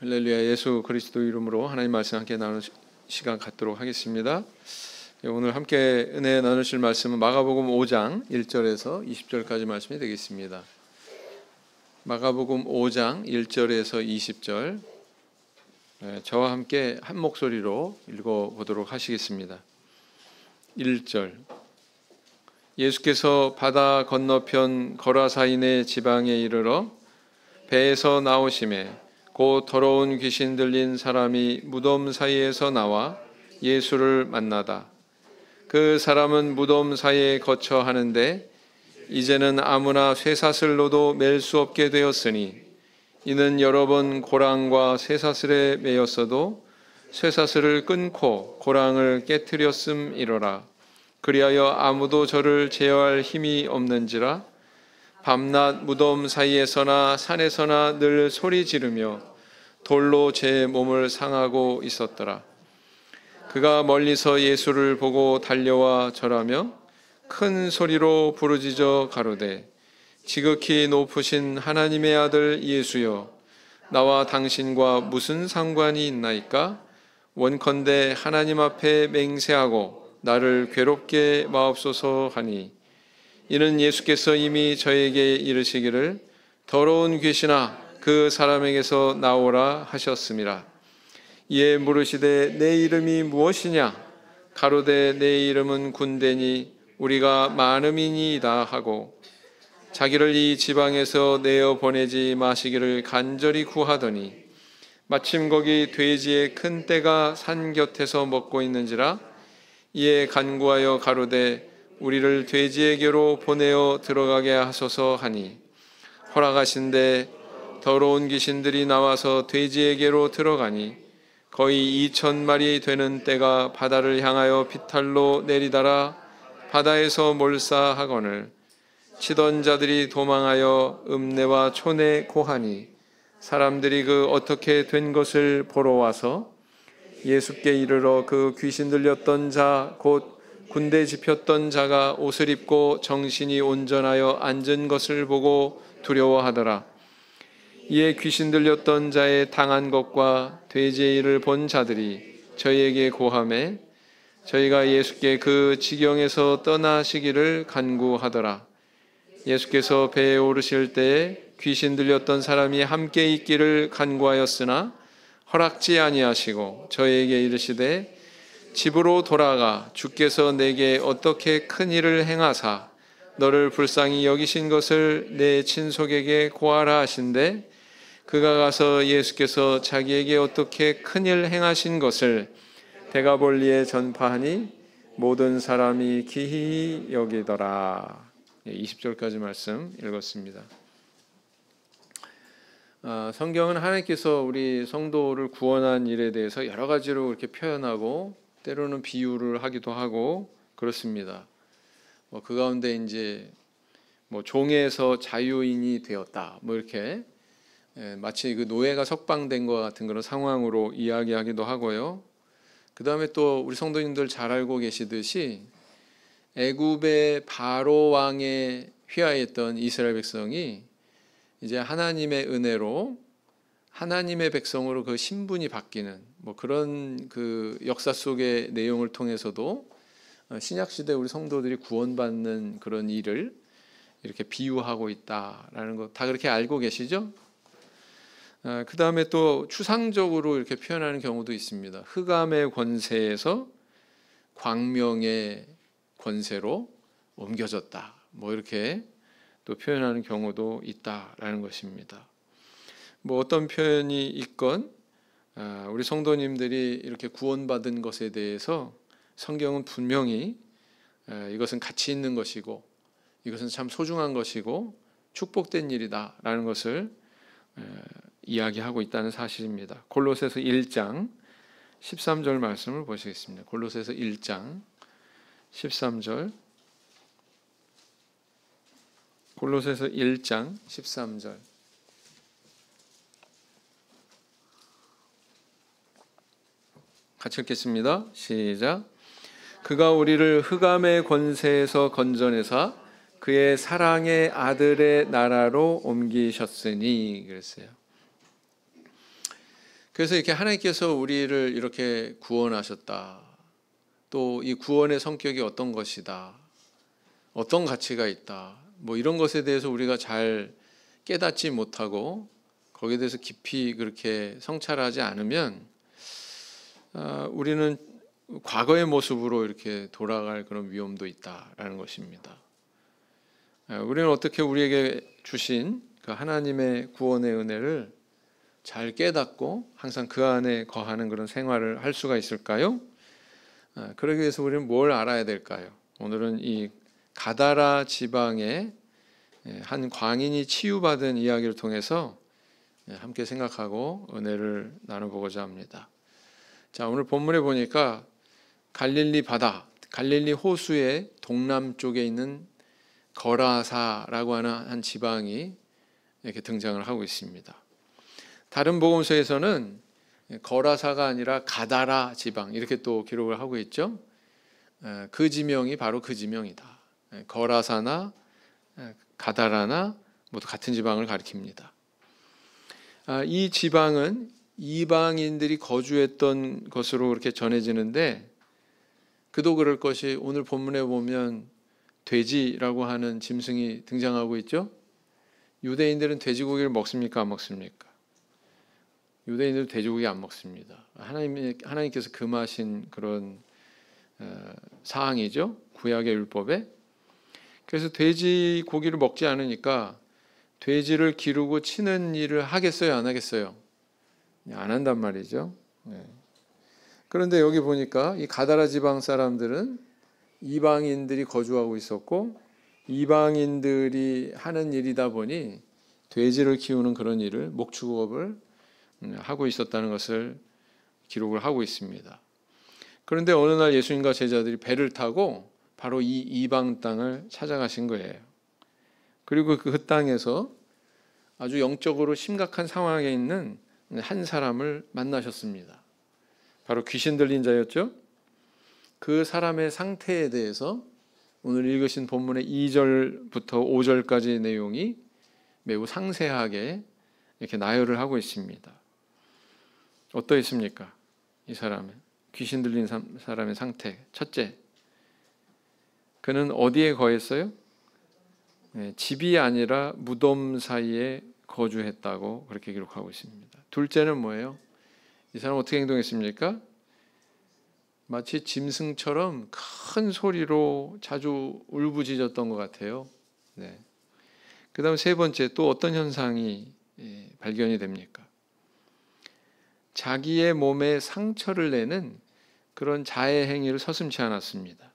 할렐루야. 예수 그리스도 이름으로 하나님 말씀 함께 나누는 시간 갖도록 하겠습니다. 오늘 함께 은혜 나누실 말씀은 마가복음 5장 1절에서 20절까지 말씀이 되겠습니다. 마가복음 5장 1절에서 20절 저와 함께 한 목소리로 읽어보도록 하시겠습니다. 1절. 예수께서 바다 건너편 거라사인의 지방에 이르러 배에서 나오심에 곧 더러운 귀신 들린 사람이 무덤 사이에서 나와 예수를 만나다. 그 사람은 무덤 사이에 거처 하는데 이제는 아무나 쇠사슬로도 맬 수 없게 되었으니 이는 여러 번 고랑과 쇠사슬에 매였어도 쇠사슬을 끊고 고랑을 깨뜨렸음이로라. 그리하여 아무도 저를 제어할 힘이 없는지라. 밤낮 무덤 사이에서나 산에서나 늘 소리 지르며 돌로 제 몸을 상하고 있었더라. 그가 멀리서 예수를 보고 달려와 절하며 큰 소리로 부르짖어 가로되 지극히 높으신 하나님의 아들 예수여, 나와 당신과 무슨 상관이 있나이까? 원컨대 하나님 앞에 맹세하고 나를 괴롭게 마옵소서 하니, 이는 예수께서 이미 저에게 이르시기를 더러운 귀신아 그 사람에게서 나오라 하셨음이라. 이에 물으시되 내 이름이 무엇이냐? 가로되 내 이름은 군대니 우리가 많음이니이다 하고 자기를 이 지방에서 내어 보내지 마시기를 간절히 구하더니 마침 거기 돼지의 큰 떼가 산 곁에서 먹고 있는지라. 이에 간구하여 가로되 우리를 돼지에게로 보내어 들어가게 하소서 하니 허락하신대 더러운 귀신들이 나와서 돼지에게로 들어가니 거의 2,000마리 되는 떼가 바다를 향하여 비탈로 내리다라 바다에서 몰사하거늘 치던 자들이 도망하여 읍내와 촌에 고하니 사람들이 그 어떻게 된 것을 보러 와서 예수께 이르러 그 귀신 들렸던 자 곧 군대 집혔던 자가 옷을 입고 정신이 온전하여 앉은 것을 보고 두려워하더라. 이에 귀신 들렸던 자의 당한 것과 돼지의 일을 본 자들이 저희에게 고하매 저희가 예수께 그 지경에서 떠나시기를 간구하더라. 예수께서 배에 오르실 때에 귀신 들렸던 사람이 함께 있기를 간구하였으나 허락지 아니하시고 저희에게 이르시되 집으로 돌아가 주께서 내게 어떻게 큰 일을 행하사 너를 불쌍히 여기신 것을 내 친속에게 고하라 하신대. 그가 가서 예수께서 자기에게 어떻게 큰 일 행하신 것을 데가볼리에 전파하니 모든 사람이 기히 여기더라. 20절까지 말씀 읽었습니다. 성경은 하나님께서 우리 성도를 구원한 일에 대해서 여러 가지로 이렇게 표현하고 때로는 비유를 하기도 하고 그렇습니다. 그 가운데 이제 종에서 자유인이 되었다, 이렇게 마치 그 노예가 석방된 것 같은 그런 상황으로 이야기하기도 하고요. 그 다음에 또 우리 성도님들 잘 알고 계시듯이 애굽의 바로 왕에 휘하였던 이스라엘 백성이 이제 하나님의 은혜로 하나님의 백성으로 그 신분이 바뀌는 그런 그 역사 속의 내용을 통해서도 신약 시대 우리 성도들이 구원받는 그런 일을 이렇게 비유하고 있다라는 거 다 그렇게 알고 계시죠? 그 다음에 또 추상적으로 이렇게 표현하는 경우도 있습니다. 흑암의 권세에서 광명의 권세로 옮겨졌다, 이렇게 또 표현하는 경우도 있다라는 것입니다. 어떤 표현이 있건 우리 성도님들이 이렇게 구원받은 것에 대해서 성경은 분명히 이것은 가치 있는 것이고 이것은 참 소중한 것이고 축복된 일이다라는 것을 이야기하고 있다는 사실입니다. 골로새서 1장 13절 말씀을 보시겠습니다. 골로새서 1장 13절. 골로새서 1장 13절. 같이 읽겠습니다. 시작. 그가 우리를 흑암의 권세에서 건져내사 그의 사랑의 아들의 나라로 옮기셨으니 그랬어요. 그래서 이렇게 하나님께서 우리를 이렇게 구원하셨다. 또 이 구원의 성격이 어떤 것이다. 어떤 가치가 있다. 뭐 이런 것에 대해서 우리가 잘 깨닫지 못하고 거기에 대해서 깊이 그렇게 성찰하지 않으면 우리는 과거의 모습으로 이렇게 돌아갈 그런 위험도 있다라는 것입니다. 우리는 어떻게 우리에게 주신 그 하나님의 구원의 은혜를 잘 깨닫고 항상 그 안에 거하는 그런 생활을 할 수가 있을까요? 그러기 위해서 우리는 뭘 알아야 될까요? 오늘은 이 가다라 지방의 한 광인이 치유받은 이야기를 통해서 함께 생각하고 은혜를 나눠보고자 합니다. 자, 오늘 본문에 보니까 갈릴리 바다, 갈릴리 호수의 동남쪽에 있는 거라사라고 하는 한 지방이 이렇게 등장을 하고 있습니다. 다른 복음서에서는 거라사가 아니라 가다라 지방 이렇게 또 기록을 하고 있죠. 그 지명이 바로 그 지명이다. 거라사나 가다라나 모두 같은 지방을 가리킵니다. 이 지방은 이방인들이 거주했던 것으로 그렇게 전해지는데 그도 그럴 것이 오늘 본문에 보면 돼지라고 하는 짐승이 등장하고 있죠. 유대인들은 돼지고기를 먹습니까? 안 먹습니까? 유대인들은 돼지고기 안 먹습니다. 하나님께서 금하신 그런 사항이죠. 구약의 율법에. 그래서 돼지고기를 먹지 않으니까 돼지를 기르고 치는 일을 하겠어요? 안 하겠어요? 안 한단 말이죠. 그런데 여기 보니까 이 가다라 지방 사람들은 이방인들이 거주하고 있었고 이방인들이 하는 일이다 보니 돼지를 키우는 그런 일을 목축업을 하고 있었다는 것을 기록을 하고 있습니다. 그런데 어느 날 예수님과 제자들이 배를 타고 바로 이 이방 땅을 찾아가신 거예요. 그리고 그 땅에서 아주 영적으로 심각한 상황에 있는 한 사람을 만나셨습니다. 바로 귀신 들린 자였죠. 그 사람의 상태에 대해서 오늘 읽으신 본문의 2절부터 5절까지 내용이 매우 상세하게 이렇게 나열을 하고 있습니다. 어떠했습니까? 이 사람은 귀신 들린 사람의 상태. 첫째, 그는 어디에 거했어요? 집이 아니라 무덤 사이에 거주했다고 그렇게 기록하고 있습니다. 둘째는 뭐예요? 이 사람 어떻게 행동했습니까? 마치 짐승처럼 큰 소리로 자주 울부짖었던 것 같아요. 그 다음 세 번째, 또 어떤 현상이 발견이 됩니까? 자기의 몸에 상처를 내는 그런 자해 행위를 서슴지 않았습니다.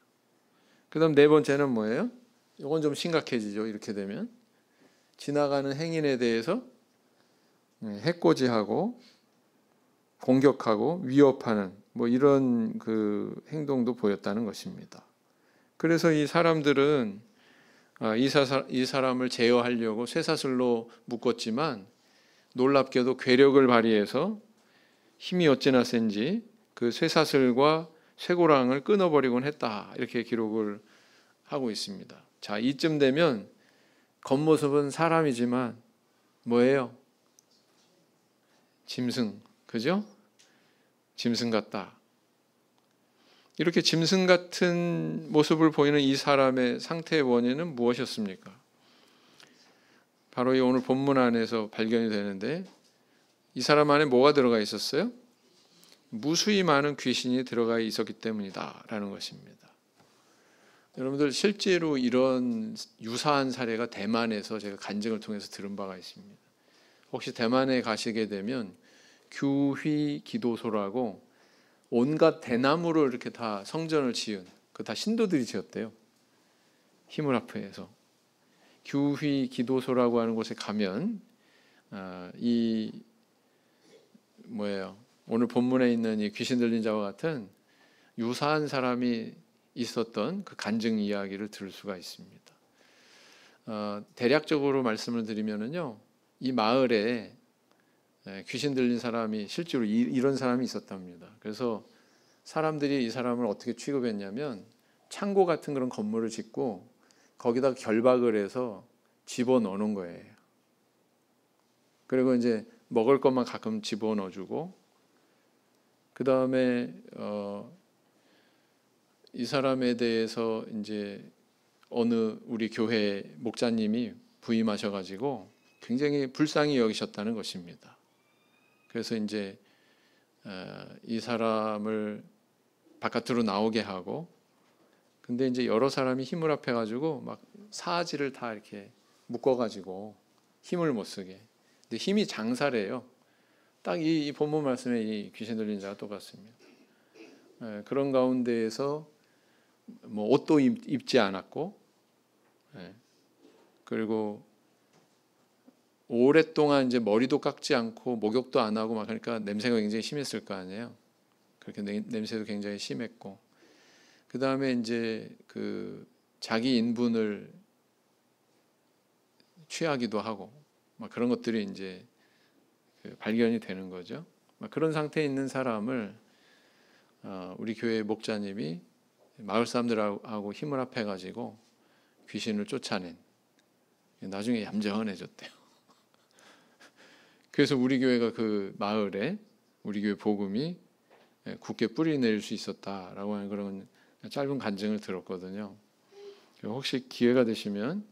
그 다음 네 번째는 뭐예요? 이건 좀 심각해지죠. 이렇게 되면 지나가는 행인에 대해서 해코지하고 공격하고 위협하는 뭐 이런 그 행동도 보였다는 것입니다. 그래서 이 사람들은 이 사람을 제어하려고 쇠사슬로 묶었지만 놀랍게도 괴력을 발휘해서 힘이 어찌나 센지 그 쇠사슬과 쇠고랑을 끊어버리곤 했다. 이렇게 기록을 하고 있습니다. 자, 이쯤 되면 겉모습은 사람이지만 뭐예요? 짐승, 그죠? 짐승 같다. 이렇게 짐승 같은 모습을 보이는 이 사람의 상태의 원인은 무엇이었습니까? 바로 이 오늘 본문 안에서 발견이 되는데 이 사람 안에 뭐가 들어가 있었어요? 무수히 많은 귀신이 들어가 있었기 때문이다 라는 것입니다. 여러분들 실제로 이런 유사한 사례가 대만에서 제가 간증을 통해서 들은 바가 있습니다. 혹시 대만에 가시게 되면 규휘 기도소라고 온갖 대나무로 이렇게 다 성전을 지은 그 다 신도들이 지었대요. 힘을 합해서 규휘 기도소라고 하는 곳에 가면 이 뭐예요? 오늘 본문에 있는 이 귀신 들린 자와 같은 유사한 사람이 있었던 그 간증 이야기를 들을 수가 있습니다. 대략적으로 말씀을 드리면은요, 이 마을에 귀신 들린 사람이 실제로 이런 사람이 있었답니다. 그래서 사람들이 이 사람을 어떻게 취급했냐면 창고 같은 그런 건물을 짓고 거기다 결박을 해서 집어넣는 거예요. 그리고 이제 먹을 것만 가끔 집어넣어주고 그 다음에 이 사람에 대해서 이제 어느 우리 교회 목사님이 부임하셔가지고 굉장히 불쌍히 여기셨다는 것입니다. 그래서 이제 이 사람을 바깥으로 나오게 하고, 근데 이제 여러 사람이 힘을 합해가지고 막 사지를 다 이렇게 묶어가지고 힘을 못 쓰게. 근데 힘이 장사래요. 딱 이 본문 말씀에 이 귀신 들린 자가 똑같습니다. 그런 가운데에서 뭐 옷도 입지 않았고, 그리고 오랫동안 이제 머리도 깎지 않고 목욕도 안 하고 막 그러니까 냄새가 굉장히 심했을 거 아니에요. 그렇게 냄새도 굉장히 심했고, 그 다음에 이제 그 자기 인분을 취하기도 하고 막 그런 것들이 이제 발견이 되는 거죠. 막 그런 상태에 있는 사람을 우리 교회 목자님이 마을 사람들하고 힘을 합해가지고 귀신을 쫓아낸, 나중에 얌전해졌대요. 그래서 우리 교회가 그 마을에 우리 교회 복음이 굳게 뿌리 내릴 수 있었다라고 하는 그런 짧은 간증을 들었거든요. 혹시 기회가 되시면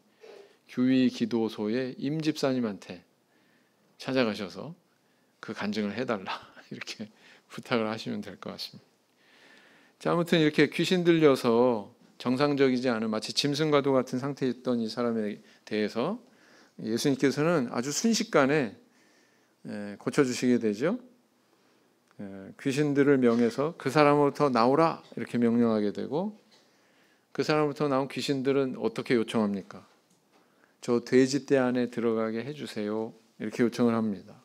교위 기도소의 임 집사님한테 찾아가셔서 그 간증을 해달라 이렇게 부탁을 하시면 될 것 같습니다. 자, 아무튼 이렇게 귀신 들려서 정상적이지 않은 마치 짐승과도 같은 상태에 있던 이 사람에 대해서 예수님께서는 아주 순식간에 고쳐주시게 되죠. 귀신들을 명해서 그 사람으로부터 나오라 이렇게 명령하게 되고, 그 사람으로부터 나온 귀신들은 어떻게 요청합니까? 저 돼지떼 안에 들어가게 해주세요 이렇게 요청을 합니다.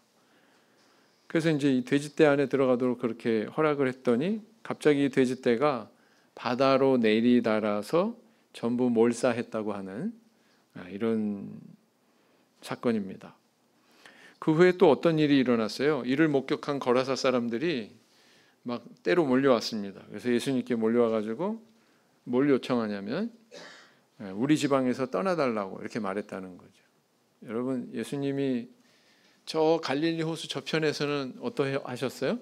그래서 이제 이 돼지떼 안에 들어가도록 그렇게 허락을 했더니 갑자기 이 돼지떼가 바다로 내리달아서 전부 몰사했다고 하는 이런 사건입니다. 그 후에 또 어떤 일이 일어났어요? 이를 목격한 거라사 사람들이 막 때로 몰려왔습니다. 그래서 예수님께 몰려와가지고 뭘 요청하냐면 우리 지방에서 떠나달라고 이렇게 말했다는 거죠. 여러분, 예수님이 저 갈릴리 호수 저편에서는 어떠 하셨어요?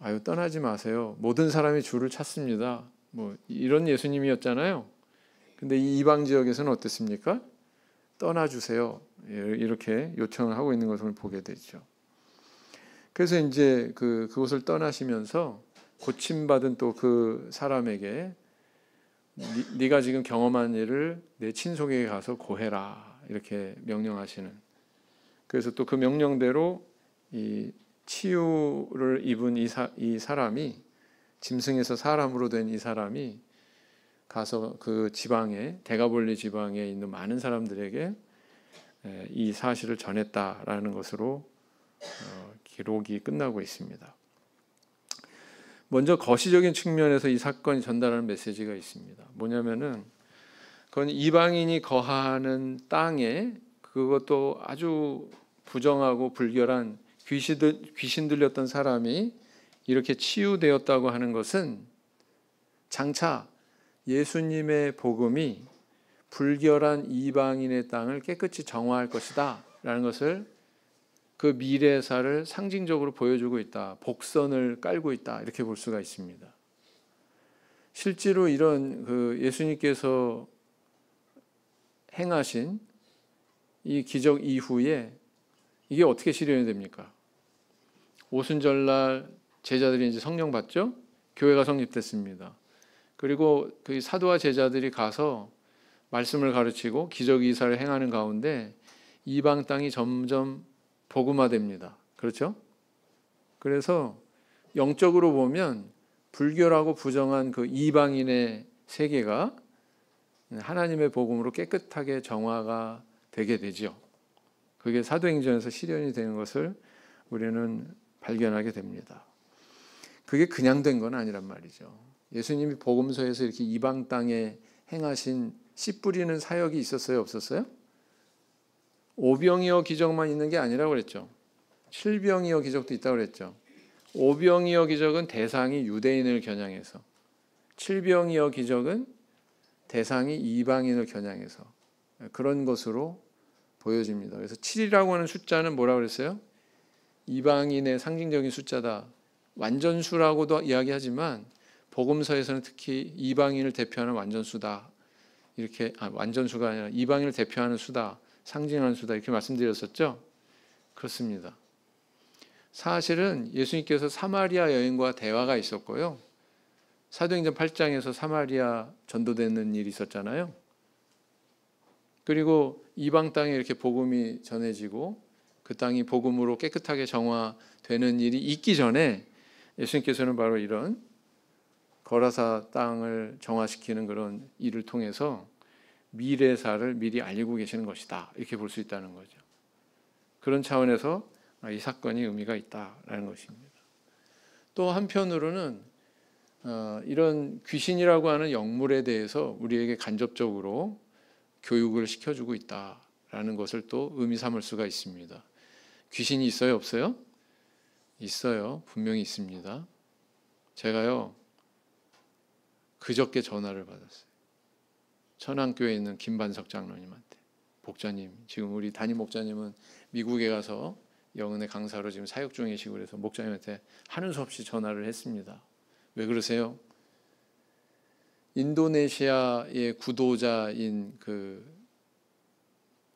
아유, 떠나지 마세요. 모든 사람이 주를 찾습니다. 뭐 이런 예수님이었잖아요. 근데 이 이방 지역에서는 어땠습니까? 떠나주세요. 이렇게 요청을 하고 있는 것을 보게 되죠. 그래서 이제 그곳을 떠나시면서 고침받은 또 그 사람에게 네가 지금 경험한 일을 내 친속에게 가서 고해라 이렇게 명령하시는. 그래서 또 그 명령대로 이 치유를 입은 이 사람이, 짐승에서 사람으로 된 이 사람이 가서 그 지방에, 데가볼리 지방에 있는 많은 사람들에게 이 사실을 전했다라는 것으로 기록이 끝나고 있습니다. 먼저 거시적인 측면에서 이 사건이 전달하는 메시지가 있습니다. 뭐냐면은 그건 이방인이 거하는 땅에, 그것도 아주 부정하고 불결한 귀신 들렸던 사람이 이렇게 치유되었다고 하는 것은 장차 예수님의 복음이 불결한 이방인의 땅을 깨끗이 정화할 것이다 라는 것을, 그 미래사를 상징적으로 보여주고 있다, 복선을 깔고 있다 이렇게 볼 수가 있습니다. 실제로 이런 예수님께서 행하신 이 기적 이후에 이게 어떻게 실현이 됩니까? 오순절날 제자들이 이제 성령 받죠? 교회가 성립됐습니다. 그리고 그 사도와 제자들이 가서 말씀을 가르치고 기적 이사를 행하는 가운데 이방 땅이 점점 복음화됩니다. 그렇죠? 그래서 영적으로 보면 불결하고 부정한 그 이방인의 세계가 하나님의 복음으로 깨끗하게 정화가 되게 되죠. 그게 사도행전에서 실현이 되는 것을 우리는 발견하게 됩니다. 그게 그냥 된 건 아니란 말이죠. 예수님이 복음서에서 이렇게 이방 땅에 행하신 씨 뿌리는 사역이 있었어요, 없었어요? 오병이어 기적만 있는 게 아니라고 그랬죠. 칠병이어 기적도 있다고 그랬죠. 오병이어 기적은 대상이 유대인을 겨냥해서, 칠병이어 기적은 대상이 이방인을 겨냥해서 그런 것으로 보여집니다. 그래서 7이라고 하는 숫자는 뭐라고 그랬어요? 이방인의 상징적인 숫자다. 완전수라고도 이야기하지만 복음서에서는 특히 이방인을 대표하는 완전수다. 이렇게 완전수가 아니라 이방인을 대표하는 수다, 상징하는 수다 이렇게 말씀드렸었죠. 그렇습니다. 사실은 예수님께서 사마리아 여인과 대화가 있었고요. 사도행전 8장에서 사마리아 전도되는 일이 있었잖아요. 그리고 이방 땅에 이렇게 복음이 전해지고 그 땅이 복음으로 깨끗하게 정화되는 일이 있기 전에 예수님께서는 바로 이런 거라사 땅을 정화시키는 그런 일을 통해서 미래사를 미리 알리고 계시는 것이다. 이렇게 볼 수 있다는 거죠. 그런 차원에서 이 사건이 의미가 있다라는 것입니다. 또 한편으로는 이런 귀신이라고 하는 영물에 대해서 우리에게 간접적으로 교육을 시켜주고 있다라는 것을 또 의미 삼을 수가 있습니다. 귀신이 있어요, 없어요? 있어요. 분명히 있습니다. 제가요 그저께 전화를 받았어요. 천안교회에 있는 김반석 장로님한테. 목자님, 지금 우리 담임 목자님은 미국에 가서 영은의 강사로 지금 사역 중이시고 그래서 목자님한테 하는 수 없이 전화를 했습니다. 왜 그러세요? 인도네시아의 구도자인 그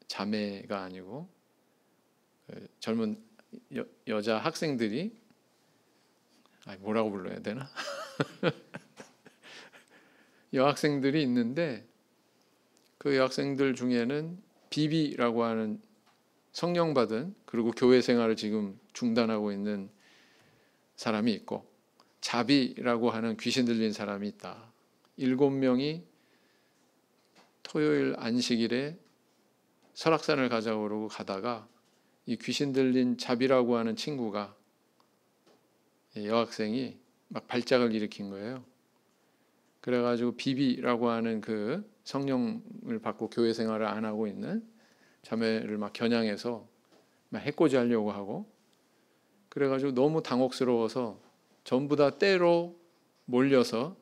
자매가 아니고 그 젊은 여자 학생들이 뭐라고 불러야 되나? 여학생들이 있는데 그 여학생들 중에는 비비라고 하는 성령 받은 그리고 교회 생활을 지금 중단하고 있는 사람이 있고 자비라고 하는 귀신 들린 사람이 있다. 7명이 토요일 안식일에 설악산을 가자고 그러고 가다가 이 귀신 들린 자비라고 하는 친구가 여학생이 막 발작을 일으킨 거예요. 그래가지고 비비라고 하는 그 성령을 받고 교회 생활을 안 하고 있는 자매를 막 겨냥해서 막 해코지 하려고 하고 그래가지고 너무 당혹스러워서 전부 다 떼로 몰려서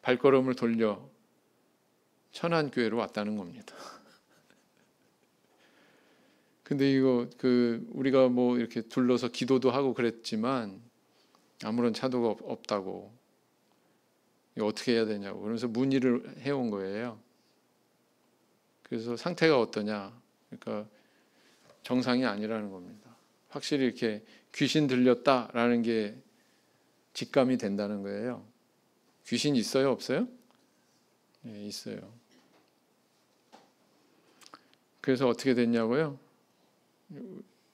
발걸음을 돌려 천안교회로 왔다는 겁니다. 근데 이거 우리가 뭐 이렇게 둘러서 기도도 하고 그랬지만 아무런 차도가 없다고 이거 어떻게 해야 되냐고 그러면서 문의를 해온 거예요. 그래서 상태가 어떠냐? 그러니까 정상이 아니라는 겁니다. 확실히 이렇게 귀신 들렸다라는 게 직감이 된다는 거예요. 귀신 있어요, 없어요? 네, 있어요. 그래서 어떻게 됐냐고요?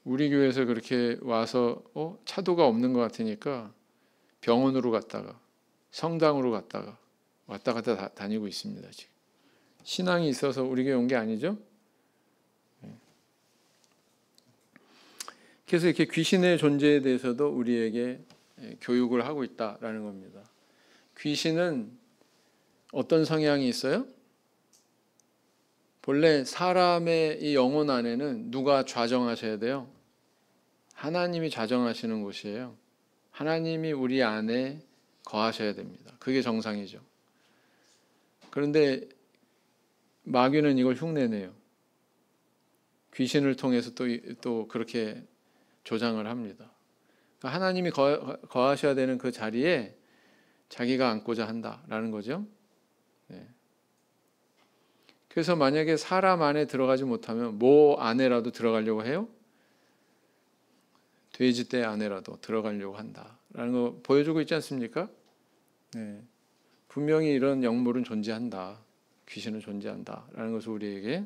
우리 교회에서 그렇게 와서 차도가 없는 것 같으니까 병원으로 갔다가 성당으로 갔다가 왔다 갔다 다니고 있습니다. 지금 신앙이 있어서 우리 교회 온 게 아니죠? 그래서 이렇게 귀신의 존재에 대해서도 우리에게 교육을 하고 있다라는 겁니다. 귀신은 어떤 성향이 있어요? 본래 사람의 이 영혼 안에는 누가 좌정하셔야 돼요? 하나님이 좌정하시는 곳이에요. 하나님이 우리 안에 거하셔야 됩니다. 그게 정상이죠. 그런데 마귀는 이걸 흉내내요. 귀신을 통해서 또 그렇게 조장을 합니다. 그러니까 하나님이 거하셔야 되는 그 자리에 자기가 앉고자 한다라는 거죠. 네. 그래서 만약에 사람 안에 들어가지 못하면 뭐 안에라도 들어가려고 해요? 돼지떼 안에라도 들어가려고 한다라는 거 보여주고 있지 않습니까? 네. 분명히 이런 영물은 존재한다. 귀신은 존재한다라는 것을 우리에게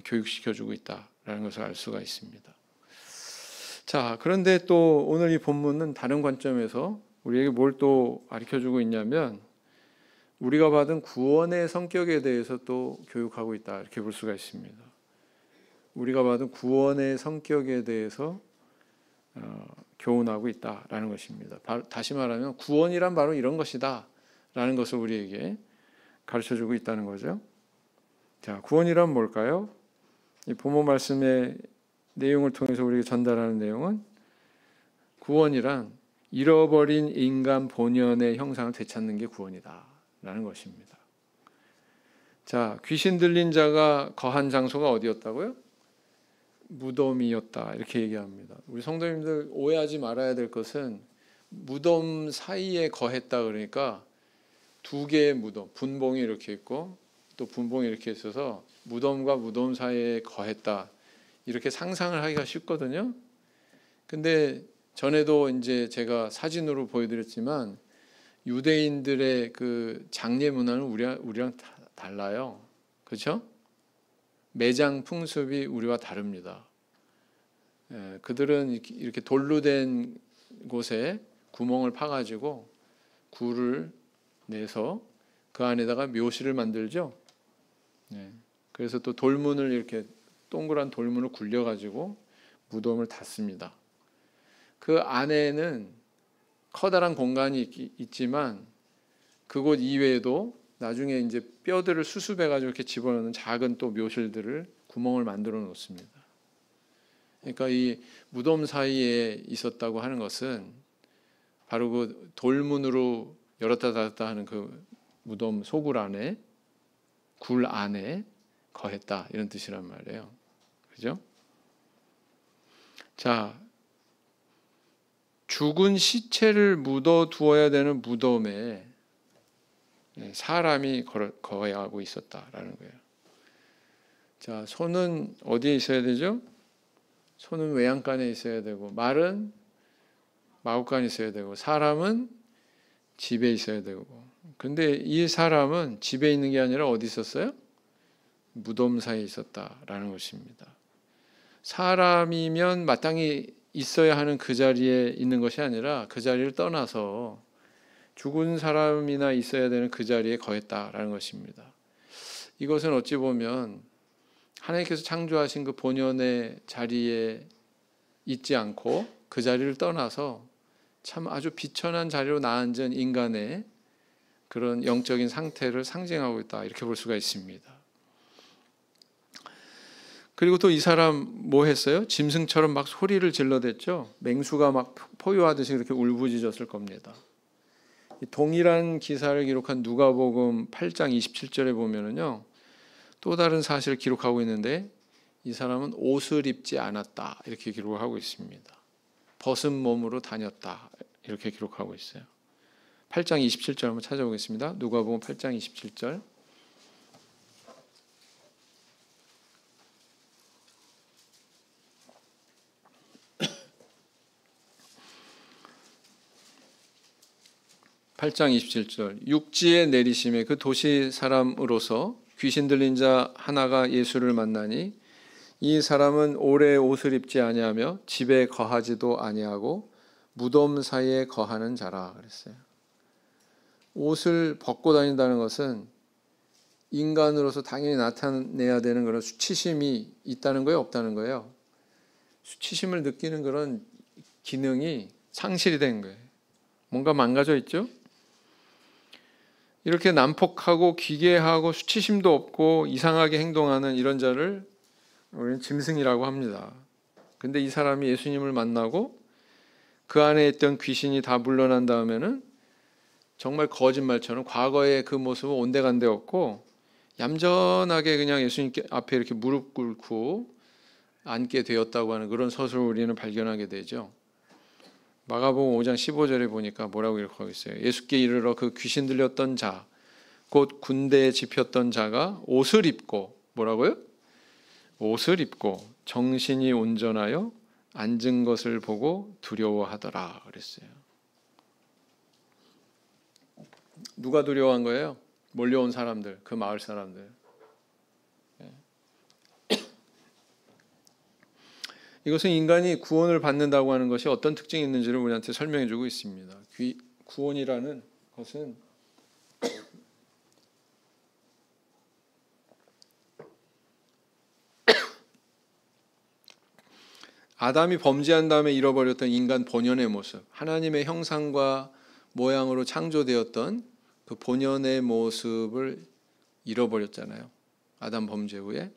교육시켜주고 있다라는 것을 알 수가 있습니다. 자, 그런데 또 오늘 이 본문은 다른 관점에서 우리에게 뭘 또 가르쳐주고 있냐면 우리가 받은 구원의 성격에 대해서 또 교육하고 있다 이렇게 볼 수가 있습니다. 우리가 받은 구원의 성격에 대해서 교훈하고 있다라는 것입니다. 다시 말하면 구원이란 바로 이런 것이다 라는 것을 우리에게 가르쳐주고 있다는 거죠. 자, 구원이란 뭘까요? 이 본문 말씀의 내용을 통해서 우리에게 전달하는 내용은 구원이란 잃어버린 인간 본연의 형상을 되찾는 게 구원이다 라는 것입니다. 자, 귀신 들린 자가 거한 장소가 어디였다고요? 무덤이었다 이렇게 얘기합니다. 우리 성도님들 오해하지 말아야 될 것은 무덤 사이에 거했다 그러니까 두 개의 무덤, 분봉이 이렇게 있고 또 분봉이 이렇게 있어서 무덤과 무덤 사이에 거했다, 이렇게 상상을 하기가 쉽거든요. 근데 전에도 이제 제가 사진으로 보여드렸지만 유대인들의 그 장례 문화는 우리랑 달라요. 그렇죠? 매장 풍습이 우리와 다릅니다. 그들은 이렇게 돌로 된 곳에 구멍을 파가지고 굴을 내서 그 안에다가 묘실을 만들죠. 그래서 또 돌문을 이렇게 동그란 돌문을 굴려가지고 무덤을 닫습니다. 그 안에는 커다란 공간이 있지만 그곳 이외에도 나중에 이제 뼈들을 수습해가지고 이렇게 집어넣는 작은 또 묘실들을 구멍을 만들어 놓습니다. 그러니까 이 무덤 사이에 있었다고 하는 것은 바로 그 돌문으로 열었다 닫았다 하는 그 무덤 소굴 안에, 굴 안에 거했다, 이런 뜻이란 말이에요. 그죠? 자, 죽은 시체를 묻어 두어야 되는 무덤에 사람이 거하고 있었다라는 거예요. 자, 소는 어디에 있어야 되죠? 소는 외양간에 있어야 되고, 말은 마구간에 있어야 되고, 사람은 집에 있어야 되고. 근데 이 사람은 집에 있는 게 아니라 어디 있었어요? 무덤 사이에 있었다라는 것입니다. 사람이면 마땅히 있어야 하는 그 자리에 있는 것이 아니라 그 자리를 떠나서 죽은 사람이나 있어야 되는 그 자리에 거했다라는 것입니다. 이것은 어찌 보면 하나님께서 창조하신 그 본연의 자리에 있지 않고 그 자리를 떠나서 참 아주 비천한 자리로 나앉은 인간의 그런 영적인 상태를 상징하고 있다, 이렇게 볼 수가 있습니다. 그리고 또 이 사람 뭐 했어요? 짐승처럼 막 소리를 질러댔죠. 맹수가 막 포효하듯이 그렇게 울부짖었을 겁니다. 동일한 기사를 기록한 누가복음 8장 27절에 보면은요, 또 다른 사실을 기록하고 있는데 이 사람은 옷을 입지 않았다, 이렇게 기록을 하고 있습니다. 벗은 몸으로 다녔다, 이렇게 기록하고 있어요. 8장 27절 한번 찾아보겠습니다. 누가복음 8장 27절. 육지에 내리심에 그 도시 사람으로서 귀신 들린 자 하나가 예수를 만나니 이 사람은 오래 옷을 입지 아니하며 집에 거하지도 아니하고 무덤 사이에 거하는 자라 그랬어요. 옷을 벗고 다닌다는 것은 인간으로서 당연히 나타내야 되는 그런 수치심이 있다는 거예요, 없다는 거예요? 수치심을 느끼는 그런 기능이 상실이 된 거예요. 뭔가 망가져 있죠? 이렇게 난폭하고 기괴하고 수치심도 없고 이상하게 행동하는 이런 자를 우리는 짐승이라고 합니다. 근데 이 사람이 예수님을 만나고 그 안에 있던 귀신이 다 물러난 다음에는 정말 거짓말처럼 과거의 그 모습은 온데간데 없고 얌전하게 그냥 예수님 앞에 이렇게 무릎 꿇고 앉게 되었다고 하는 그런 서술을 우리는 발견하게 되죠. 마가복음 5장 15절에 보니까 뭐라고 기록하고 있어요? 예수께 이르러 그 귀신 들렸던 자, 곧 군대에 집혔던 자가 옷을 입고, 뭐라고요? 옷을 입고 정신이 온전하여 앉은 것을 보고 두려워하더라 그랬어요. 누가 두려워한 거예요? 몰려온 사람들, 그 마을 사람들. 이것은 인간이 구원을 받는다고 하는 것이 어떤 특징이 있는지를 우리한테 설명해 주고 있습니다. 구원이라는 것은 아담이 범죄한 다음에 잃어버렸던 인간 본연의 모습, 하나님의 형상과 모양으로 창조되었던 그 본연의 모습을 잃어버렸잖아요. 아담 범죄 후에.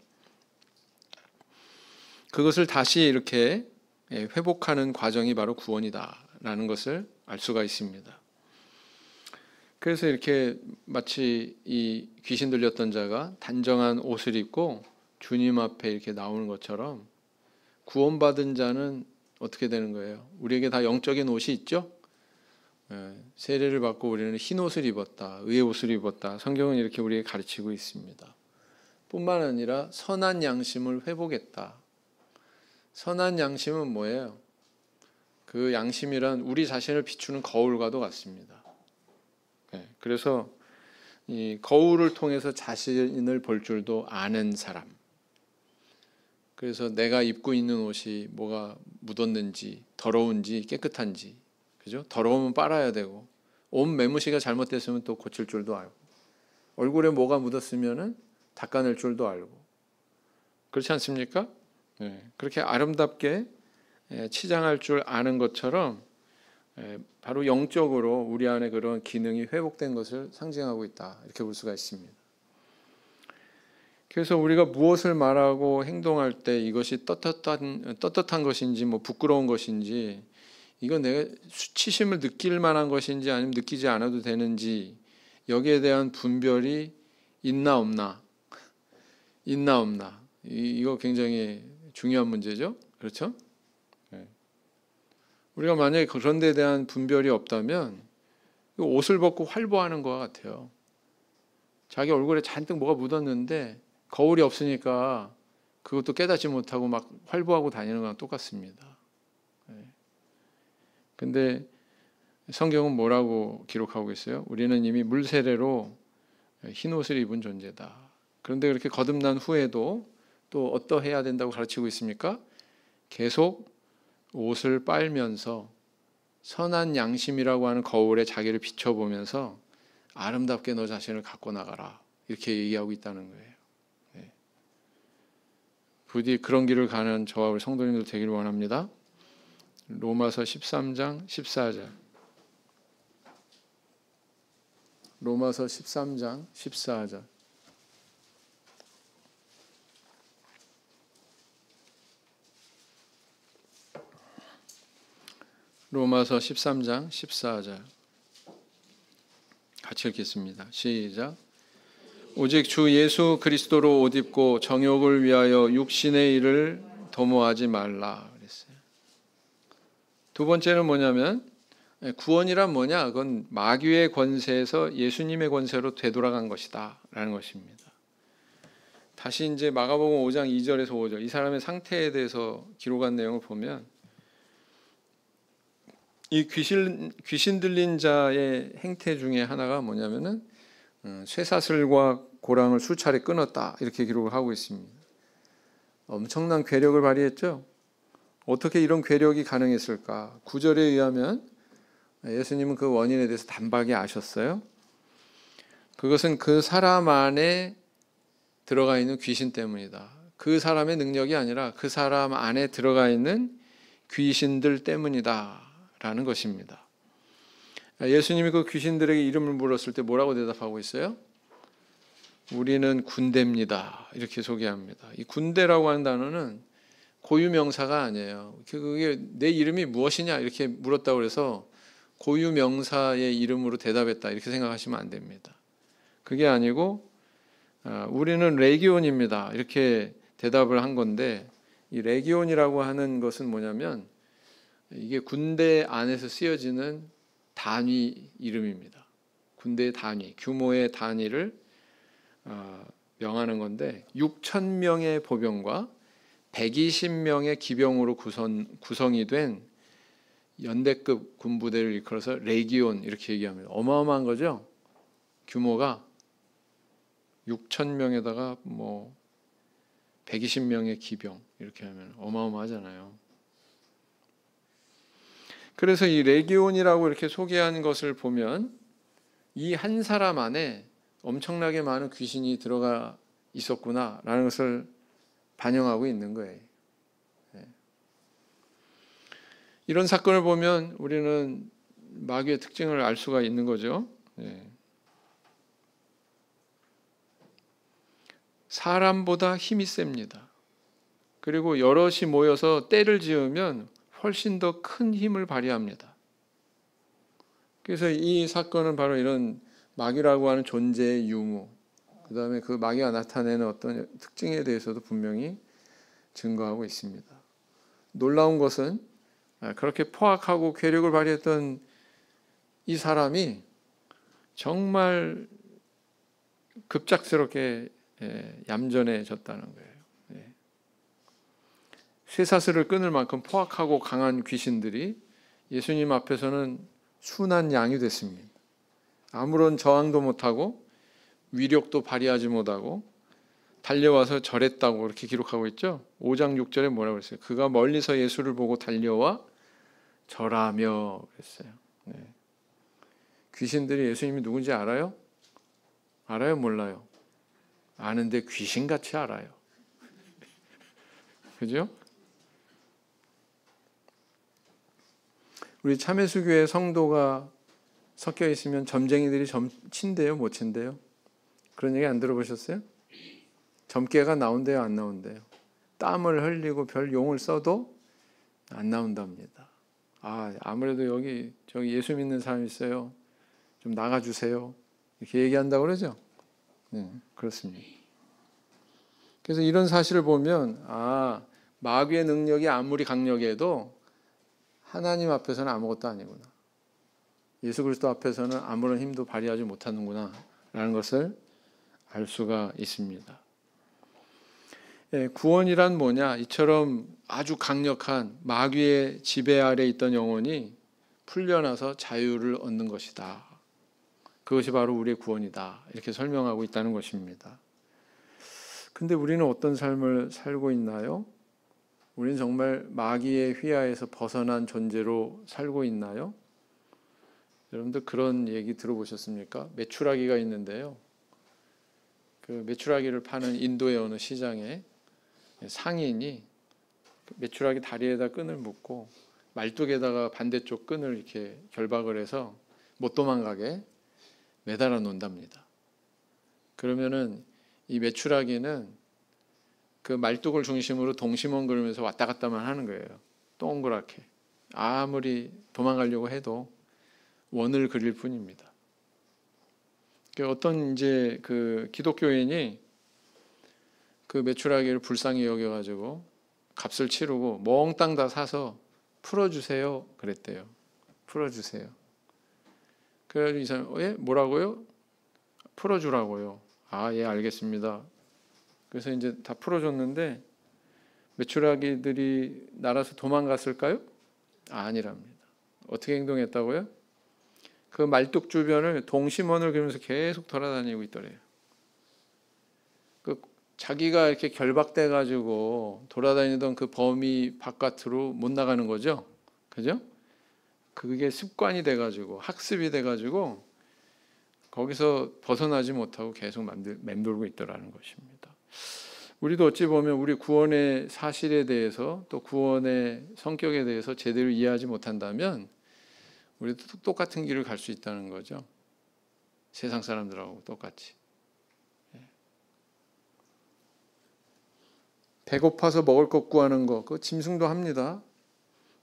그것을 다시 이렇게 회복하는 과정이 바로 구원이다라는 것을 알 수가 있습니다. 그래서 이렇게 마치 이 귀신 들렸던 자가 단정한 옷을 입고 주님 앞에 이렇게 나오는 것처럼 구원받은 자는 어떻게 되는 거예요? 우리에게 다 영적인 옷이 있죠? 세례를 받고 우리는 흰 옷을 입었다, 의의 옷을 입었다. 성경은 이렇게 우리에게 가르치고 있습니다. 뿐만 아니라 선한 양심을 회복했다. 선한 양심은 뭐예요? 그 양심이란 우리 자신을 비추는 거울과도 같습니다. 그래서 이 거울을 통해서 자신을 볼 줄도 아는 사람. 그래서 내가 입고 있는 옷이 뭐가 묻었는지, 더러운지, 깨끗한지, 그죠? 더러우면 빨아야 되고, 옷 매무새가 잘못됐으면 또 고칠 줄도 알고, 얼굴에 뭐가 묻었으면은 닦아낼 줄도 알고, 그렇지 않습니까? 그렇게 아름답게 치장할 줄 아는 것처럼 바로 영적으로 우리 안에 그런 기능이 회복된 것을 상징하고 있다, 이렇게 볼 수가 있습니다. 그래서 우리가 무엇을 말하고 행동할 때 이것이 떳떳한 것인지 뭐 부끄러운 것인지, 이건 내가 수치심을 느낄 만한 것인지 아니면 느끼지 않아도 되는지, 여기에 대한 분별이 있나 없나, 이거 굉장히 중요한 문제죠. 그렇죠? 우리가 만약에 그런 데 대한 분별이 없다면 옷을 벗고 활보하는 것 같아요. 자기 얼굴에 잔뜩 뭐가 묻었는데 거울이 없으니까 그것도 깨닫지 못하고 막 활보하고 다니는 거랑 똑같습니다. 근데 성경은 뭐라고 기록하고 있어요? 우리는 이미 물세례로 흰 옷을 입은 존재다. 그런데 그렇게 거듭난 후에도 또 어떠해야 된다고 가르치고 있습니까? 계속 옷을 빨면서 선한 양심이라고 하는 거울에 자기를 비춰보면서 아름답게 너 자신을 갖고 나가라, 이렇게 얘기하고 있다는 거예요. 부디 그런 길을 가는 저와 우리 성도님들 되기를 원합니다. 로마서 13장 14절. 로마서 13장 14절. 로마서 13장 14절. 같이 읽겠습니다. 시작. 오직 주 예수 그리스도로 옷 입고 정욕을 위하여 육신의 일을 도모하지 말라 그랬어요. 두 번째는 뭐냐면, 구원이란 뭐냐? 그건 마귀의 권세에서 예수님의 권세로 되돌아간 것이다 라는 것입니다. 다시 이제 마가복음 5장 2절에서 5절, 이 사람의 상태에 대해서 기록한 내용을 보면, 이 귀신 들린 자의 행태 중에 하나가 뭐냐면은 쇠사슬과 고랑을 수차례 끊었다, 이렇게 기록을 하고 있습니다. 엄청난 괴력을 발휘했죠. 어떻게 이런 괴력이 가능했을까? 9절에 의하면 예수님은 그 원인에 대해서 단박에 아셨어요. 그것은 그 사람 안에 들어가 있는 귀신 때문이다. 그 사람의 능력이 아니라 그 사람 안에 들어가 있는 귀신들 때문이다 라는 것입니다. 예수님이 그 귀신들에게 이름을 물었을 때 뭐라고 대답하고 있어요? 우리는 군대입니다, 이렇게 소개합니다. 이 군대라고 하는 단어는 고유명사가 아니에요. 그게 내 이름이 무엇이냐 이렇게 물었다고 해서 고유명사의 이름으로 대답했다, 이렇게 생각하시면 안 됩니다. 그게 아니고 우리는 레기온입니다, 이렇게 대답을 한 건데, 이 레기온이라고 하는 것은 뭐냐면 이게 군대 안에서 쓰여지는 단위 이름입니다. 군대의 단위, 규모의 단위를 명하는 건데, 6,000명의 보병과 120명의 기병으로 구성이 된 연대급 군부대를 일컬어서 레기온, 이렇게 얘기합니다. 어마어마한 거죠. 규모가 6,000명에다가 뭐 120명의 기병, 이렇게 하면 어마어마하잖아요. 그래서 이 레기온이라고 이렇게 소개한 것을 보면 이 한 사람 안에 엄청나게 많은 귀신이 들어가 있었구나라는 것을 반영하고 있는 거예요. 이런 사건을 보면 우리는 마귀의 특징을 알 수가 있는 거죠. 사람보다 힘이 셉니다. 그리고 여럿이 모여서 때를 지으면 훨씬 더 큰 힘을 발휘합니다. 그래서 이 사건은 바로 이런 마귀라고 하는 존재의 유무, 그 다음에 그 마귀가 나타내는 어떤 특징에 대해서도 분명히 증거하고 있습니다. 놀라운 것은 그렇게 포악하고 괴력을 발휘했던 이 사람이 정말 급작스럽게 얌전해졌다는 거예요. 쇠사슬을 끊을 만큼 포악하고 강한 귀신들이 예수님 앞에서는 순한 양이 됐습니다. 아무런 저항도 못하고 위력도 발휘하지 못하고 달려와서 절했다고 그렇게 기록하고 있죠. 5장 6절에 뭐라고 그랬어요? 그가 멀리서 예수를 보고 달려와 절하며 그랬어요. 귀신들이 예수님이 누군지 알아요? 알아요? 몰라요? 아는데 귀신같이 알아요. 그죠? 우리 참회수교회 성도가 섞여 있으면 점쟁이들이 친대요? 못 친대요? 그런 얘기 안 들어보셨어요? 점괘가 나온대요? 안 나온대요? 땀을 흘리고 별 용을 써도 안 나온답니다. 아무래도 저기 예수 믿는 사람 있어요. 좀 나가주세요. 이렇게 얘기한다고 그러죠? 네, 그렇습니다. 그래서 이런 사실을 보면 마귀의 능력이 아무리 강력해도 하나님 앞에서는 아무것도 아니구나. 예수 그리스도 앞에서는 아무런 힘도 발휘하지 못하는구나 라는 것을 알 수가 있습니다. 구원이란 뭐냐? 이처럼 아주 강력한 마귀의 지배 아래 있던 영혼이 풀려나서 자유를 얻는 것이다. 그것이 바로 우리의 구원이다. 이렇게 설명하고 있다는 것입니다. 근데 우리는 어떤 삶을 살고 있나요? 우리는 정말 마귀의 휘하에서 벗어난 존재로 살고 있나요? 여러분들 그런 얘기 들어보셨습니까? 메추라기가 있는데요. 그 메추라기를 파는 인도의 어느 시장에 상인이 메추라기 다리에다 끈을 묶고 말뚝에다가 반대쪽 끈을 이렇게 결박을 해서 못 도망가게 매달아 놓는답니다. 그러면은 이 메추라기는 그 말뚝을 중심으로 동심원그러면서 왔다 갔다만 하는 거예요. 동그랗게. 아무리 도망가려고 해도 원을 그릴 뿐입니다. 어떤 이제 그 기독교인이 그 메추라기를 불쌍히 여겨가지고 값을 치르고 몽땅 다 사서 풀어주세요 그랬대요. 풀어주세요. 그래가지고 이 사람 뭐라고요? 풀어주라고요. 예, 알겠습니다. 그래서 이제 다 풀어줬는데 메추라기들이 날아서 도망갔을까요? 아니랍니다. 어떻게 행동했다고요? 그 말뚝 주변을 동심원을 그리면서 계속 돌아다니고 있더래요. 자기가 이렇게 결박돼 가지고 돌아다니던 그 범위 바깥으로 못 나가는 거죠. 그죠? 그게 습관이 돼 가지고 학습이 돼 가지고 거기서 벗어나지 못하고 계속 맴돌고 있더라는 것입니다. 우리도 어찌 보면 우리 구원의 사실에 대해서 또 구원의 성격에 대해서 제대로 이해하지 못한다면 우리도 똑같은 길을 갈 수 있다는 거죠. 세상 사람들하고 똑같이. 배고파서 먹을 것 구하는 거, 그거 짐승도 합니다.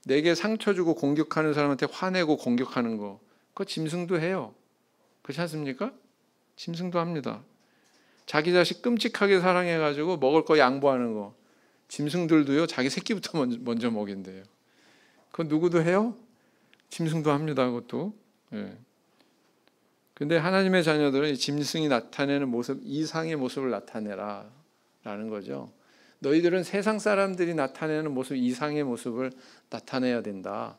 내게 상처 주고 공격하는 사람한테 화내고 공격하는 거, 그거 짐승도 해요. 그렇지 않습니까? 짐승도 합니다. 자기 자식 끔찍하게 사랑해가지고 먹을 거 양보하는 거, 짐승들도요 자기 새끼부터 먼저 먹인대요. 그건 누구도 해요? 짐승도 합니다. 그것도. 근데 하나님의 자녀들은 이 짐승이 나타내는 모습 이상의 모습을 나타내라 라는 거죠. 너희들은 세상 사람들이 나타내는 모습 이상의 모습을 나타내야 된다.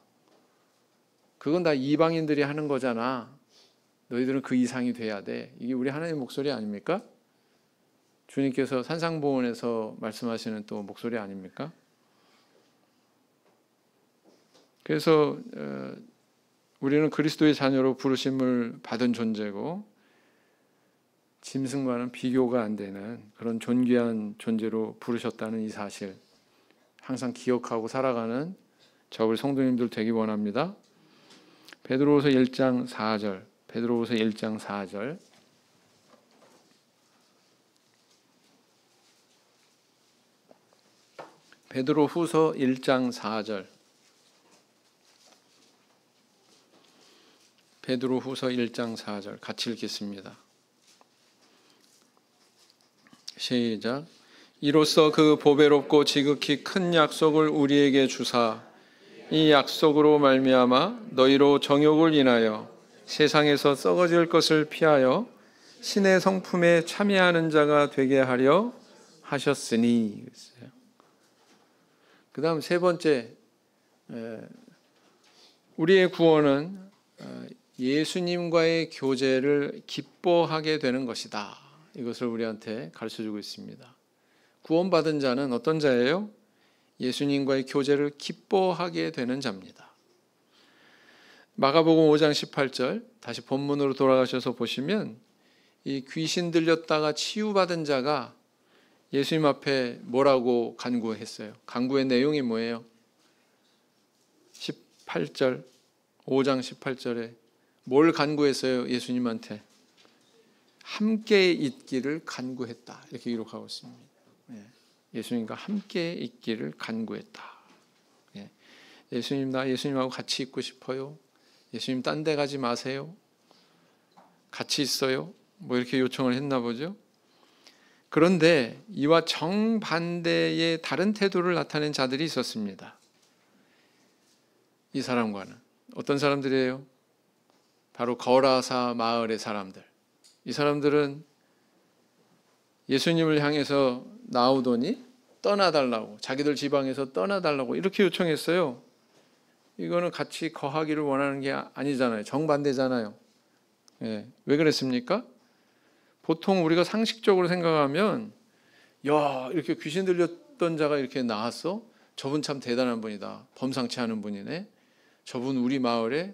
그건 다 이방인들이 하는 거잖아. 너희들은 그 이상이 돼야 돼. 이게 우리 하나님의 목소리 아닙니까? 주님께서 산상보훈에서 말씀하시는 또 목소리 아닙니까? 그래서 우리는 그리스도의 자녀로 부르심을 받은 존재고 짐승과는 비교가 안 되는 그런 존귀한 존재로 부르셨다는 이 사실 항상 기억하고 살아가는 저 우리 성도님들 되기 원합니다. 베드로후서 1장 4절 베드로후서 1장 4절 베드로후서 1장 4절 베드로후서 1장 4절 같이 읽겠습니다. 시작. 이로써 그 보배롭고 지극히 큰 약속을 우리에게 주사 이 약속으로 말미암아 너희로 정욕을 인하여 세상에서 썩어질 것을 피하여 신의 성품에 참여하는 자가 되게 하려 하셨으니. 그 다음 세 번째, 우리의 구원은 예수님과의 교제를 기뻐하게 되는 것이다. 이것을 우리한테 가르쳐주고 있습니다. 구원받은 자는 어떤 자예요? 예수님과의 교제를 기뻐하게 되는 자입니다. 마가복음 5장 18절, 다시 본문으로 돌아가셔서 보시면 이 귀신 들렸다가 치유받은 자가 예수님 앞에 뭐라고 간구했어요? 간구의 내용이 뭐예요? 18절, 5장 18절에 뭘 간구했어요? 예수님한테 함께 있기를 간구했다. 이렇게 기록하고 있습니다. 예수님과 함께 있기를 간구했다. 예수님, 나 예수님하고 같이 있고 싶어요. 예수님, 딴 데 가지 마세요. 같이 있어요. 뭐 이렇게 요청을 했나 보죠. 그런데 이와 정반대의 다른 태도를 나타낸 자들이 있었습니다. 이 사람과는 어떤 사람들이에요? 바로 거라사 마을의 사람들. 이 사람들은 예수님을 향해서 나오더니 떠나달라고, 자기들 지방에서 떠나달라고 이렇게 요청했어요. 이거는 같이 거하기를 원하는 게 아니잖아요. 정반대잖아요. 왜 그랬습니까? 보통 우리가 상식적으로 생각하면, 야, 이렇게 귀신 들렸던 자가 이렇게 나왔어? 저분 참 대단한 분이다. 범상치 않은 분이네. 저분 우리 마을에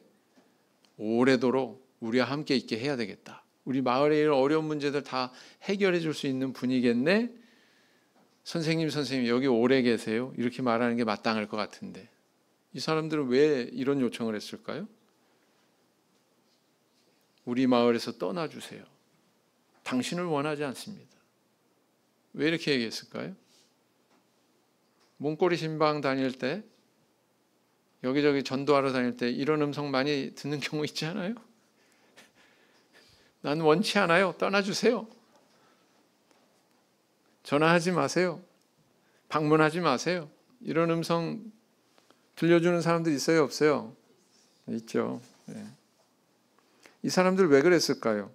오래도록 우리와 함께 있게 해야 되겠다. 우리 마을의 이런 어려운 문제들 다 해결해 줄 수 있는 분이겠네. 선생님 여기 오래 계세요. 이렇게 말하는 게 마땅할 것 같은데 이 사람들은 왜 이런 요청을 했을까요? 우리 마을에서 떠나주세요. 당신을 원하지 않습니다. 왜 이렇게 얘기했을까요? 문고리 신방 다닐 때, 여기저기 전도하러 다닐 때 이런 음성 많이 듣는 경우 있지 않아요? 난 원치 않아요. 떠나주세요. 전화하지 마세요. 방문하지 마세요. 이런 음성 들려주는 사람들 있어요? 없어요? 있죠. 이 사람들 왜 그랬을까요?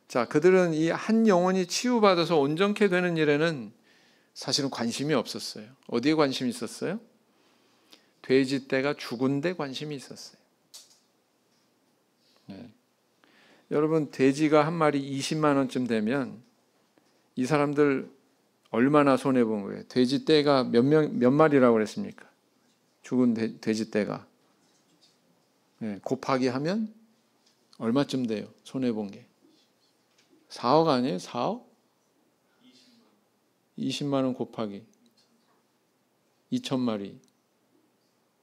자, 그들은 이 한 영혼이 치유받아서 온전케 되는 일에는 사실은 관심이 없었어요. 어디에 관심이 있었어요? 돼지떼가 죽은 데 관심이 있었어요. 여러분, 돼지가 한 마리 20만 원쯤 되면 이 사람들 얼마나 손해본 거예요? 돼지떼가 몇 마리라고 그랬습니까? 죽은 돼지떼가. 곱하기 하면 얼마쯤 돼요? 손해본 게. 4억 아니에요? 4억? 20만 원 곱하기 2,000마리.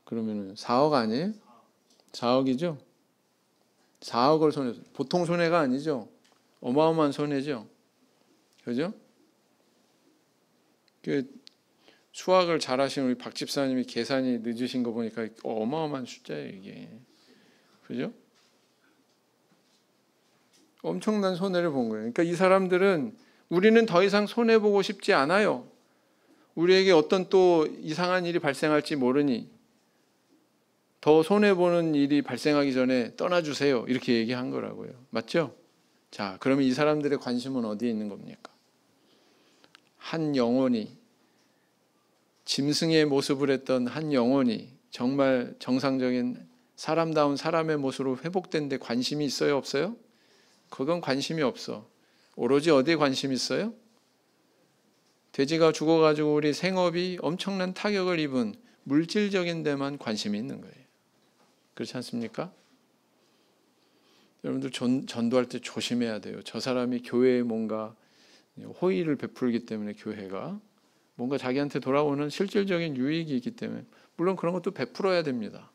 그러면 4억 아니에요? 4억이죠? 4억을 손해했어요. 보통 손해가 아니죠? 어마어마한 손해죠? 그죠? 수학을 잘하시는 우리 박 집사님이 계산이 늦으신 거 보니까 어마어마한 숫자예요, 이게. 그죠? 엄청난 손해를 본 거예요. 그러니까 이 사람들은 우리는 더 이상 손해보고 싶지 않아요. 우리에게 어떤 또 이상한 일이 발생할지 모르니 더 손해보는 일이 발생하기 전에 떠나주세요. 이렇게 얘기한 거라고요. 맞죠? 자, 그러면 이 사람들의 관심은 어디에 있는 겁니까? 한 영혼이, 짐승의 모습을 했던 한 영혼이 정말 정상적인 사람다운 사람의 모습으로 회복된 데 관심이 있어요? 없어요? 그건 관심이 없어. 오로지 어디에 관심이 있어요? 돼지가 죽어가지고 우리 생업이 엄청난 타격을 입은 물질적인 데만 관심이 있는 거예요. 그렇지 않습니까? 여러분들 전도할 때 조심해야 돼요. 저 사람이 교회에 뭔가 호의를 베풀기 때문에 교회가 뭔가 자기한테 돌아오는 실질적인 유익이 있기 때문에 물론 그런 것도 베풀어야 됩니다.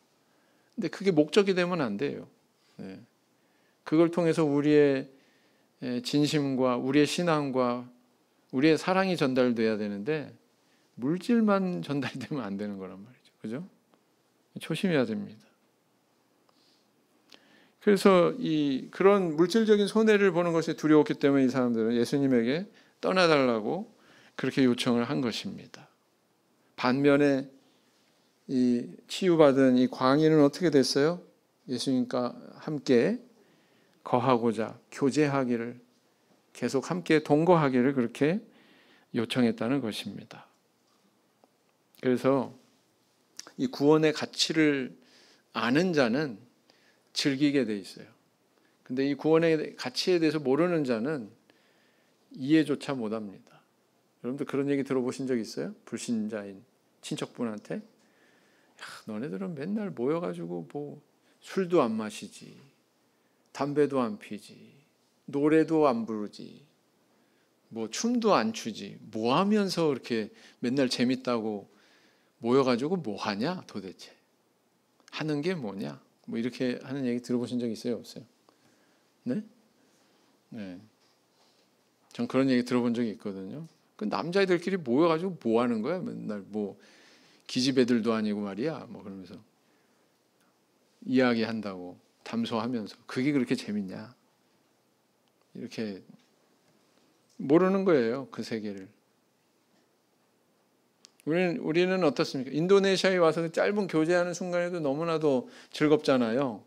근데 그게 목적이 되면 안 돼요. 그걸 통해서 우리의 진심과 우리의 신앙과 우리의 사랑이 전달돼야 되는데 물질만 전달되면 안 되는 거란 말이죠. 그죠? 조심해야 됩니다. 그래서 그런 물질적인 손해를 보는 것이 두려웠기 때문에 이 사람들은 예수님에게 떠나달라고 그렇게 요청을 한 것입니다. 반면에 이 치유받은 이 광인은 어떻게 됐어요? 예수님과 함께 거하고자 교제하기를, 계속 함께 동거하기를 그렇게 요청했다는 것입니다. 그래서 이 구원의 가치를 아는 자는 즐기게 돼 있어요. 근데 이 구원의 가치에 대해서 모르는 자는 이해조차 못합니다. 여러분들 그런 얘기 들어보신 적 있어요? 불신자인 친척분한테, 야, 너네들은 맨날 모여가지고 뭐 술도 안 마시지, 담배도 안 피지, 노래도 안 부르지, 뭐 춤도 안 추지, 뭐 하면서 이렇게 맨날 재밌다고 모여가지고 뭐 하냐 도대체, 하는 게 뭐냐, 뭐 이렇게 하는 얘기 들어보신 적 있어요, 없어요? 네? 네. 전 그런 얘기 들어본 적이 있거든요. 그 남자애들끼리 모여가지고 뭐 하는 거야? 맨날 뭐 기집애들도 아니고 말이야, 뭐 그러면서 이야기한다고 담소하면서 그게 그렇게 재밌냐? 이렇게 모르는 거예요, 그 세계를. 우리는 어떻습니까? 인도네시아에 와서 그 짧은 교제하는 순간에도 너무나도 즐겁잖아요.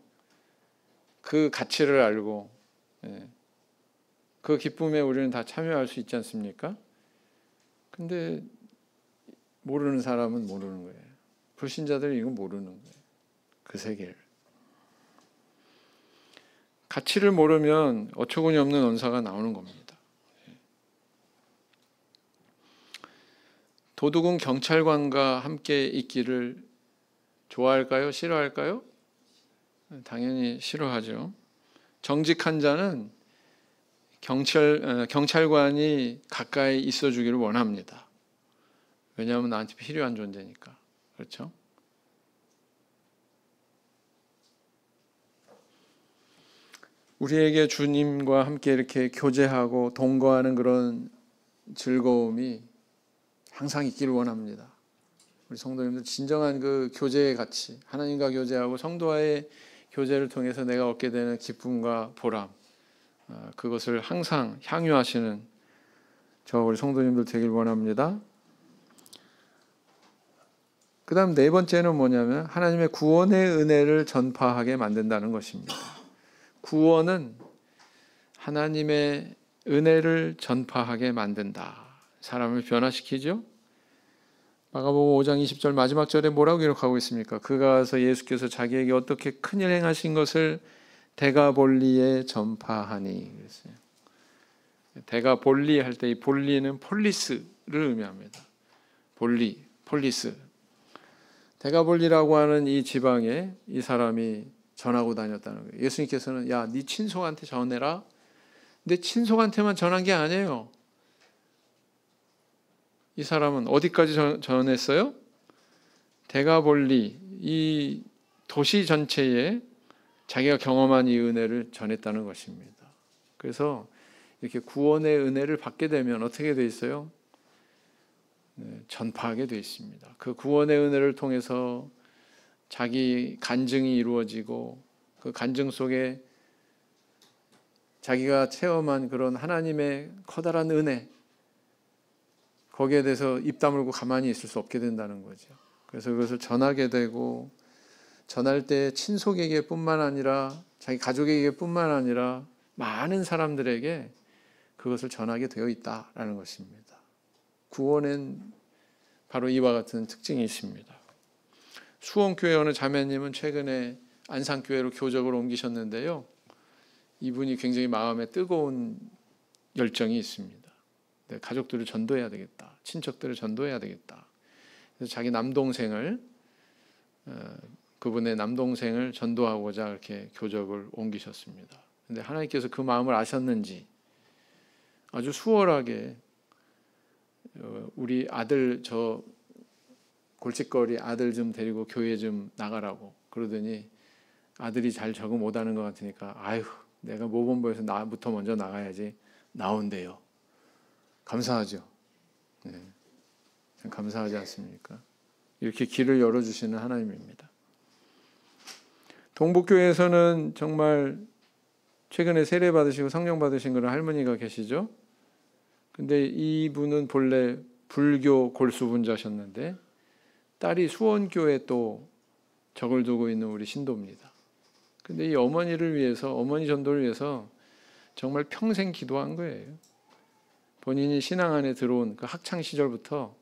그 가치를 알고, 그 기쁨에 우리는 다 참여할 수 있지 않습니까? 근데 모르는 사람은 모르는 거예요. 불신자들은 이거 모르는 거예요, 그 세계를. 가치를 모르면 어처구니 없는 언사가 나오는 겁니다. 도둑은 경찰관과 함께 있기를 좋아할까요? 싫어할까요? 당연히 싫어하죠. 정직한 자는 경찰관이 가까이 있어 주기를 원합니다. 왜냐하면 나한테 필요한 존재니까. 그렇죠? 우리에게 주님과 함께 이렇게 교제하고 동거하는 그런 즐거움이 항상 있기를 원합니다. 우리 성도님들 진정한 그 교제의 가치, 하나님과 교제하고 성도와의 교제를 통해서 내가 얻게 되는 기쁨과 보람, 그것을 항상 향유하시는 저 우리 성도님들 되길 원합니다. 그 다음 네 번째는 뭐냐면 하나님의 구원의 은혜를 전파하게 만든다는 것입니다. 구원은 하나님의 은혜를 전파하게 만든다. 사람을 변화시키죠. 마가복음 5장 20절 마지막 절에 뭐라고 기록하고 있습니까? 그가 와서 예수께서 자기에게 어떻게 큰일 행하신 것을 데가볼리에 전파하니 그랬어요. 데가볼리 할 때 이 볼리는 폴리스를 의미합니다. 볼리, 폴리스. 데가볼리라고 하는 이 지방에 이 사람이 전하고 다녔다는 거예요. 예수님께서는 야, 네 친속한테 전해라. 근데 친속한테만 전한 게 아니에요. 이 사람은 어디까지 전했어요? 데가볼리, 이 도시 전체에 자기가 경험한 이 은혜를 전했다는 것입니다. 그래서 이렇게 구원의 은혜를 받게 되면 어떻게 돼 있어요? 전파하게 돼 있습니다. 그 구원의 은혜를 통해서 자기 간증이 이루어지고 그 간증 속에 자기가 체험한 그런 하나님의 커다란 은혜, 거기에 대해서 입 다물고 가만히 있을 수 없게 된다는 거죠. 그래서 그것을 전하게 되고, 전할 때 친속에게 뿐만 아니라 자기 가족에게 뿐만 아니라 많은 사람들에게 그것을 전하게 되어 있다라는 것입니다. 구원엔 바로 이와 같은 특징이 있습니다. 수원교회 어느 자매님은 최근에 안산교회로 교적을 옮기셨는데요. 이분이 굉장히 마음에 뜨거운 열정이 있습니다. 가족들을 전도해야 되겠다. 친척들을 전도해야 되겠다. 그래서 자기 남동생을, 그분의 남동생을 전도하고자 이렇게 교적을 옮기셨습니다. 근데 하나님께서 그 마음을 아셨는지 아주 수월하게 우리 아들 저 골칫거리 아들 좀 데리고 교회 좀 나가라고 그러더니 아들이 잘 적응 못하는 것 같으니까 아유 내가 모본부에서 나부터 먼저 나가야지 나온대요. 감사하죠. 네. 참 감사하지 않습니까? 이렇게 길을 열어주시는 하나님입니다. 동북교회에서는 정말 최근에 세례 받으시고 성령 받으신 그런 할머니가 계시죠. 근데 이분은 본래 불교 골수분자셨는데 딸이 수원교에 또 적을 두고 있는 우리 신도입니다. 근데 이 어머니를 위해서, 어머니 전도를 위해서 정말 평생 기도한 거예요. 본인이 신앙 안에 들어온 그 학창 시절부터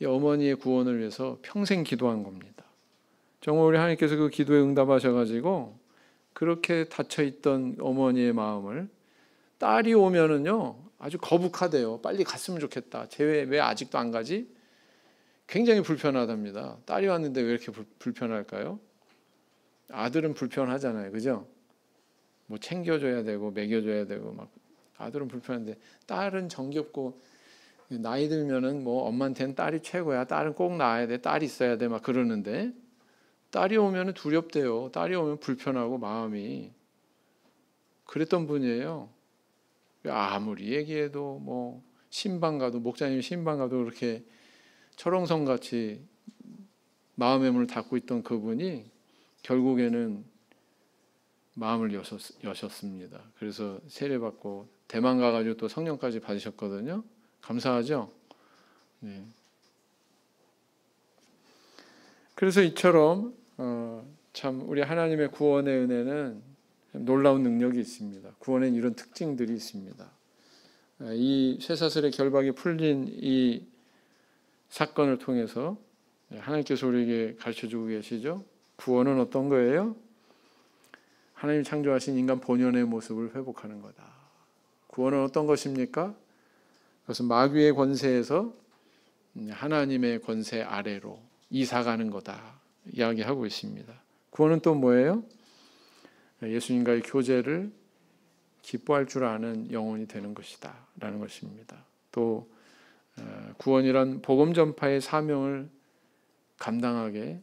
이 어머니의 구원을 위해서 평생 기도한 겁니다. 정말 우리 하나님께서 그 기도에 응답하셔가지고 그렇게 닫혀있던 어머니의 마음을 딸이 오면은요 아주 거북하대요. 빨리 갔으면 좋겠다. 쟤 왜 아직도 안 가지? 굉장히 불편하답니다. 딸이 왔는데 왜 이렇게 불편할까요? 아들은 불편하잖아요, 그죠? 뭐 챙겨줘야 되고 먹여줘야 되고 막 아들은 불편한데 딸은 정겹고 나이 들면은 뭐 엄마한테는 딸이 최고야. 딸은 꼭 낳아야 돼. 딸이 있어야 돼. 막 그러는데 딸이 오면은 두렵대요. 딸이 오면 불편하고 마음이 그랬던 분이에요. 아무리 얘기해도 뭐 신방 가도 목사님 신방 가도 그렇게 철옹성 같이 마음의 문을 닫고 있던 그분이 결국에는 마음을 여셨습니다. 그래서 세례받고 대만 가가지고 또 성령까지 받으셨거든요. 감사하죠? 네. 그래서 이처럼 참 우리 하나님의 구원의 은혜는 놀라운 능력이 있습니다. 구원에는 이런 특징들이 있습니다. 이 쇠사슬의 결박이 풀린 이 사건을 통해서 하나님께서 우리에게 가르쳐주고 계시죠. 구원은 어떤 거예요? 하나님이 창조하신 인간 본연의 모습을 회복하는 거다. 구원은 어떤 것입니까? 그것은 마귀의 권세에서 하나님의 권세 아래로 이사가는 거다 이야기하고 있습니다. 구원은 또 뭐예요? 예수님과의 교제를 기뻐할 줄 아는 영혼이 되는 것이다 라는 것입니다. 또 구원이란 복음 전파의 사명을 감당하게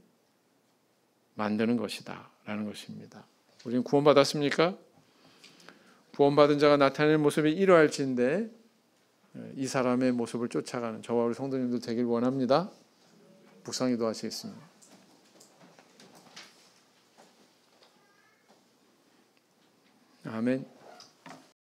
만드는 것이다 라는 것입니다. 우리는 구원받았습니까? 구원받은 자가 나타내는 모습이 이러할진대 이 사람의 모습을 쫓아가는 저와 우리 성도님들 되길 원합니다. 묵상기도 하시겠습니다. 아멘.